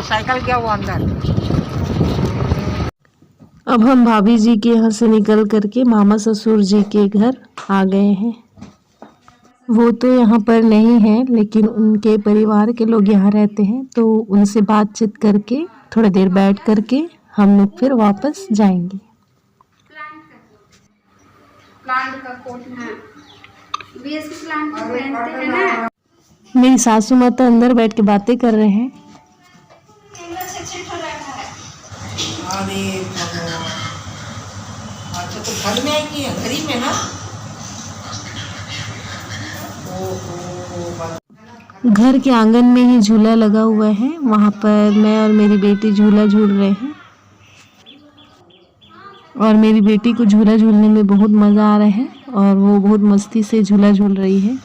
Cycle गया वो अंदर। अब हम भाभी जी के यहाँ से निकल करके मामा ससुर जी के घर आ गए हैं। वो तो यहाँ पर नहीं है, लेकिन उनके परिवार के लोग यहाँ रहते हैं, तो उनसे बातचीत करके थोड़ा देर बैठ करके हम लोग फिर वापस जाएंगे। प्लांट का कोट है, बीएसपी प्लांट पहनते हैं ना। मेरी सासू माता अंदर बैठ के बातें कर रहे हैं। अरे भगवान, अच्छा तो घर में आएगी या घर ही में ना? घर के आंगन में ही झूला लगा हुआ है, वहाँ पर मैं और मेरी बेटी झूला झूल रहे हैं और मेरी बेटी को झूला झूलने में बहुत मज़ा आ रहा है और वो बहुत मस्ती से झूला झूल रही है।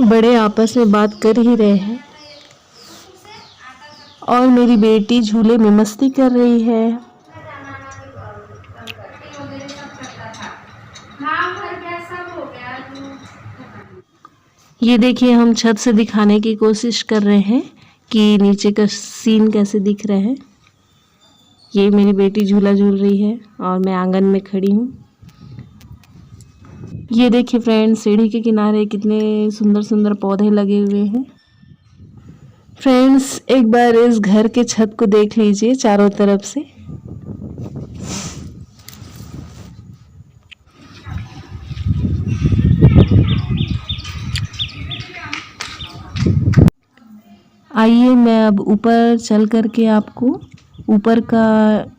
बड़े आपस में बात कर ही रहे हैं और मेरी बेटी झूले में मस्ती कर रही है। ये देखिए, हम छत से दिखाने की कोशिश कर रहे हैं कि नीचे का सीन कैसे दिख रहा है। ये मेरी बेटी झूला झूल रही है और मैं आंगन में खड़ी हूँ। ये देखिए फ्रेंड्स, सीढ़ी के किनारे कितने सुंदर सुंदर पौधे लगे हुए हैं। फ्रेंड्स, एक बार इस घर के छत को देख लीजिए चारों तरफ से। आइए मैं अब ऊपर चल करके आपको ऊपर का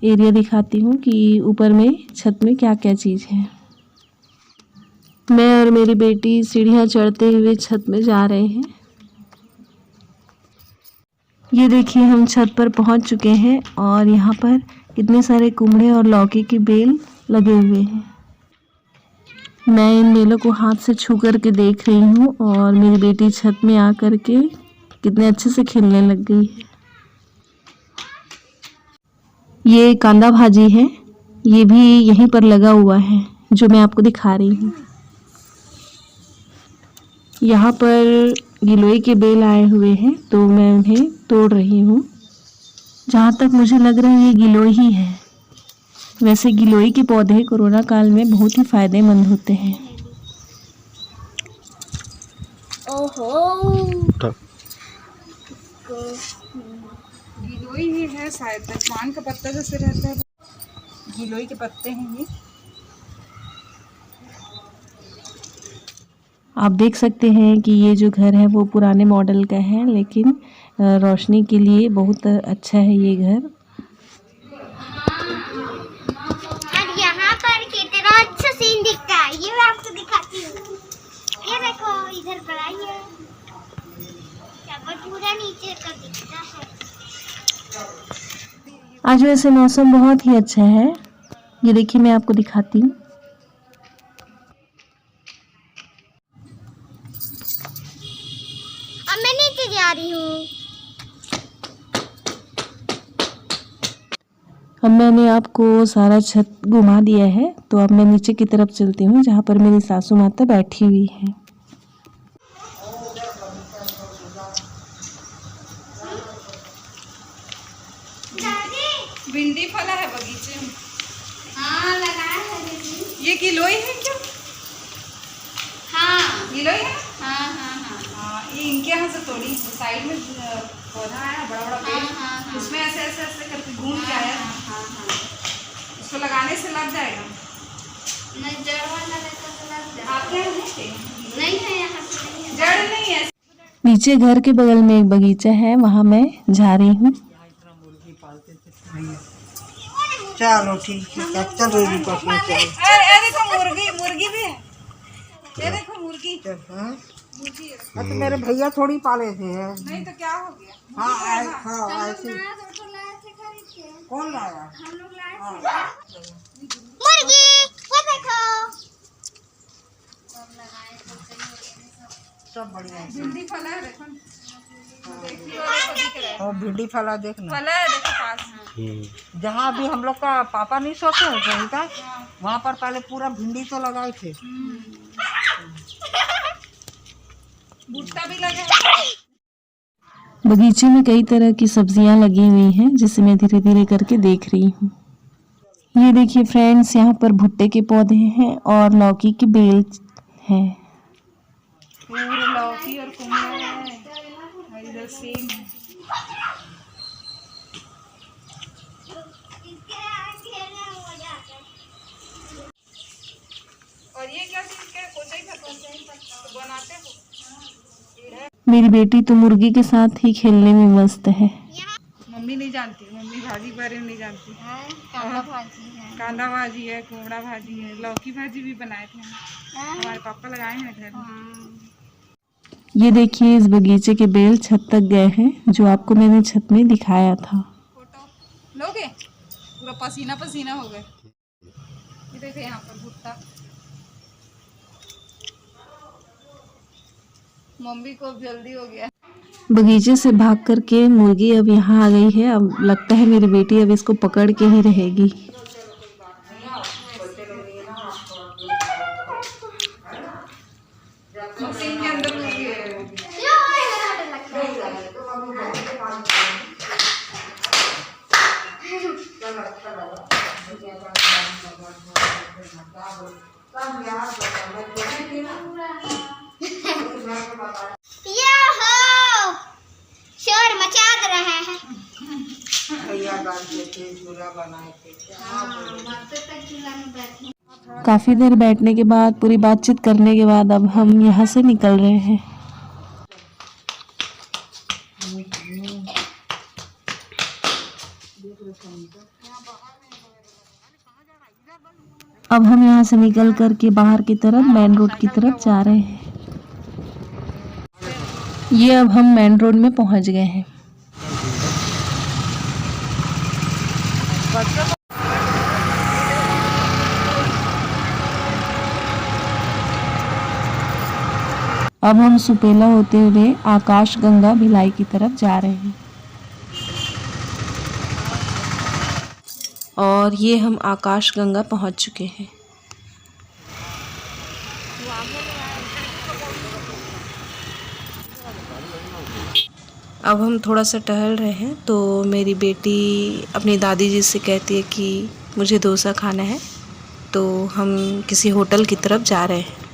एरिया दिखाती हूँ कि ऊपर में छत में क्या क्या चीज़ है। मैं और मेरी बेटी सीढ़ियाँ चढ़ते हुए छत में जा रहे हैं। ये देखिए, हम छत पर पहुँच चुके हैं और यहाँ पर कितने सारे कुमड़े और लौकी की बेल लगे हुए हैं। मैं इन बेलों को हाथ से छू करके देख रही हूँ और मेरी बेटी छत में आ करके कितने अच्छे से खेलने लग गई है। ये कांदा भाजी है, ये भी यहीं पर लगा हुआ है जो मैं आपको दिखा रही हूँ। यहाँ पर गिलोय के बेल आए हुए हैं तो मैं उन्हें तोड़ रही हूँ। जहाँ तक मुझे लग रहा है ये गिलोय ही है। वैसे गिलोय के पौधे कोरोना काल में बहुत ही फायदेमंद होते हैं। ओहो, गिलोय ही है शायद, पान का पत्ता जैसे रहता है, गिलोय के पत्ते हैं ये। आप देख सकते हैं कि ये जो घर है वो पुराने मॉडल का है, लेकिन रोशनी के लिए बहुत अच्छा है ये घर। और यहाँ पर कितना अच्छा सीन दिखता है, ये मैं आपको दिखाती हूँ। ये देखो, इधर बड़ा ही है, यहाँ पर पूरा नीचे का दिखता है। आज वैसे मौसम बहुत ही अच्छा है। ये देखिए, मैं आपको दिखाती हूँ। अब मैं नीचे जा रही हूँ। अब मैंने आपको सारा छत घुमा दिया है, तो अब मैं नीचे की तरफ चलती हूँ जहाँ पर मेरी सासू माता बैठी हुई है। भिंडी फला है बगीचे में। हाँ, लगाया है दीदी। ये गिलोय है क्या? हाँ गिलोय है। हाँ हाँ हाँ हाँ, ये इनके यहाँ से तोड़ी, साइड में पौधा आया बड़ा बड़ा पेड़, हाँ। उसमें ऐसे ऐसे ऐसे करके घूम के आया। हाँ। उसको लगाने से लग जाएगा। नहीं, जड़ वाला रहता तो लग जाए। आपके यहाँ नहीं है, यहाँ पे नहीं है। जड़ नहीं है। नीचे घर के बगल में एक बगीचा है, वहाँ मैं जा रही हूँ। चलो ठीक है, चलो पकड़े चलो। अरे देखो मुर्गी भी है। ये देखो मुर्गी। हाँ, मुर्गी है। तो मेरे भैया थोड़ी पाले थे। नहीं तो क्या हो गया? हाँ ऐसे। कौन लाया? हम लोग लाए थे मुर्गी, वो देखो। सब बढ़िया है। भिंडी फला है देखो। और भिंडी फला देखना, फला है देखो पास। जहाँ भी हम लोग का पापा नहीं सोते हैं का, वहाँ पर पहले पूरा भिंडी तो लगाए थे। भुट्टा भी लगा। बगीचे में कई तरह की सब्जियां लगी हुई हैं जिसे मैं धीरे धीरे करके देख रही हूँ। ये देखिए फ्रेंड्स, यहाँ पर भुट्टे के पौधे हैं और लौकी की बेल है। पूरे लौकी और कुमड़ा है, इधर सेम है। और ये क्या चीज के कोचा ही तो बनाते हो? मेरी बेटी तो मुर्गी के साथ ही खेलने में मस्त है। मम्मी नहीं जानती, मम्मी भाजी के बारे में नहीं जानती। कांदा भाजी है, कांदा भाजी है, कोमड़ा भाजी है, लौकी भाजी भी बनाए थे हमारे पापा, लगाए हैं घर में। ये देखिए इस बगीचे के बेल छत तक गए हैं, जो आपको मैंने छत में दिखाया था। फोटो लोगे? पूरा पसीना पसीना हो गए। ये देखिए यहाँ पर भुट्टा, मम्मी को जल्दी हो गया। बगीचे से भाग करके मुर्गी अब यहाँ आ गई है। अब लगता है मेरी बेटी अब इसको पकड़ के ही रहेगी। मशीन के अंदर मुर्गी है। शोर मचा रहे हैं। काफी देर बैठने के बाद, पूरी बातचीत करने के बाद अब हम यहाँ से निकल रहे हैं। अब हम यहाँ से निकल करके बाहर की तरफ, मेन रोड की तरफ जा रहे हैं। ये अब हम मेन रोड में पहुँच गए हैं। अब हम सुपेला होते हुए आकाश गंगा भिलाई की तरफ जा रहे हैं। और ये हम आकाश गंगा पहुंच चुके हैं। अब हम थोड़ा सा टहल रहे हैं, तो मेरी बेटी अपनी दादी जी से कहती है कि मुझे डोसा खाना है, तो हम किसी होटल की तरफ जा रहे हैं।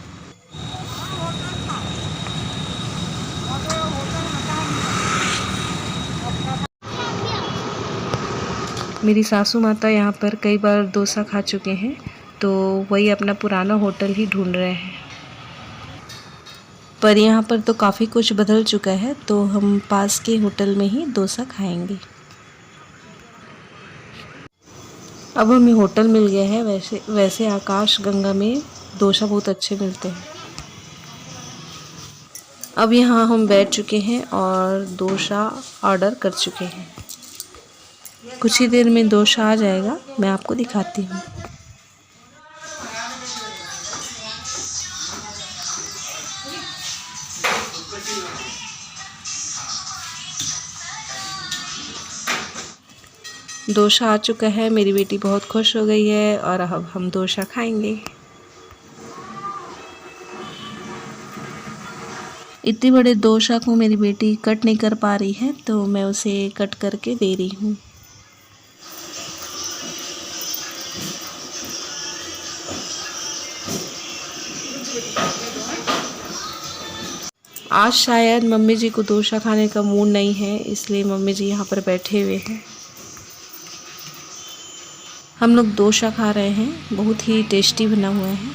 मेरी सासू माता यहाँ पर कई बार डोसा खा चुके हैं, तो वही अपना पुराना होटल ही ढूंढ रहे हैं। पर यहाँ पर तो काफ़ी कुछ बदल चुका है, तो हम पास के होटल में ही डोसा खाएंगे। अब हमें होटल मिल गया है। वैसे आकाश गंगा में डोसा बहुत अच्छे मिलते हैं। अब यहाँ हम बैठ चुके हैं और डोसा ऑर्डर कर चुके हैं। कुछ ही देर में डोसा आ जाएगा, मैं आपको दिखाती हूँ। डोसा आ चुका है। मेरी बेटी बहुत खुश हो गई है और अब हम डोसा खाएंगे। इतने बड़े डोसा को मेरी बेटी कट नहीं कर पा रही है, तो मैं उसे कट करके दे रही हूँ। आज शायद मम्मी जी को डोसा खाने का मूड नहीं है, इसलिए मम्मी जी यहाँ पर बैठे हुए हैं। हम लोग डोसा खा रहे हैं, बहुत ही टेस्टी बना हुआ है।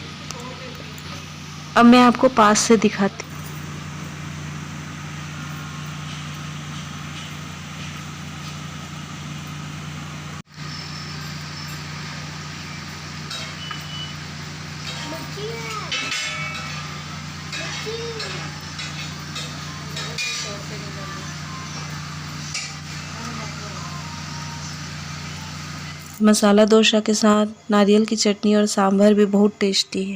अब मैं आपको पास से दिखाती हूँ। मसाला डोसा के साथ नारियल की चटनी और सांभर भी बहुत टेस्टी है।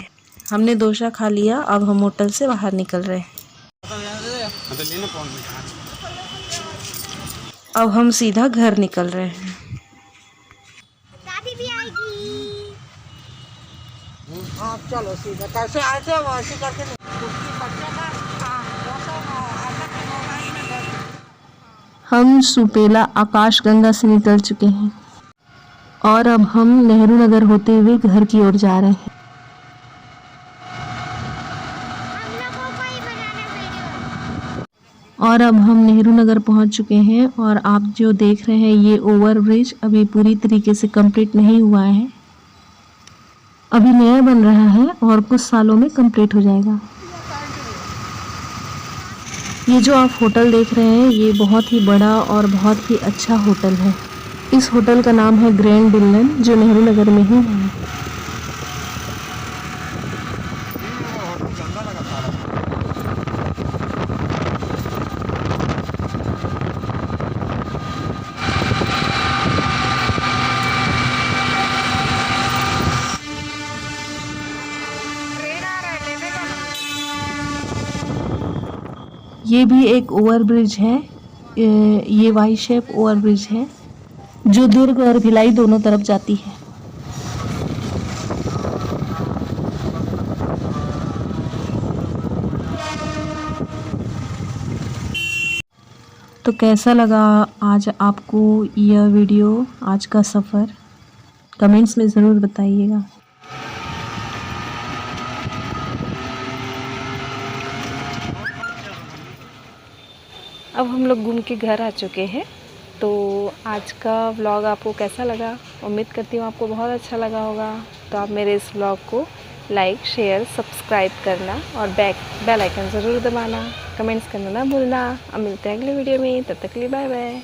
हमने डोसा खा लिया, अब हम होटल से बाहर निकल रहे हैं। अब हम सीधा घर निकल रहे हैं। दादी भी आएगी। आप चलो सीधा, कैसे आए थे वैसे करके हम सुपेला आकाशगंगा से निकल चुके हैं और अब हम नेहरू नगर होते हुए घर की ओर जा रहे हैं। हम लोगों को ही बनाना वीडियो। और अब हम नेहरू नगर पहुंच चुके हैं और आप जो देख रहे हैं ये ओवर ब्रिज अभी पूरी तरीके से कंप्लीट नहीं हुआ है, अभी नया बन रहा है और कुछ सालों में कंप्लीट हो जाएगा। ये जो आप होटल देख रहे हैं ये बहुत ही बड़ा और बहुत ही अच्छा होटल है। इस होटल का नाम है ग्रैंड डिलन, जो नेहरू नगर में ही है। ये भी एक ओवर ब्रिज है, ये वाई शेप ओवर ब्रिज है जो दुर्ग और भिलाई दोनों तरफ जाती है। तो कैसा लगा आज आपको यह वीडियो, आज का सफ़र, कमेंट्स में ज़रूर बताइएगा। अब हम लोग घूम के घर आ चुके हैं। तो आज का व्लॉग आपको कैसा लगा? उम्मीद करती हूँ आपको बहुत अच्छा लगा होगा। तो आप मेरे इस व्लॉग को लाइक, शेयर, सब्सक्राइब करना और बेल आइकन ज़रूर दबाना, कमेंट्स करना ना भूलना। अब मिलते हैं अगले वीडियो में, तब तक के लिए बाय बाय।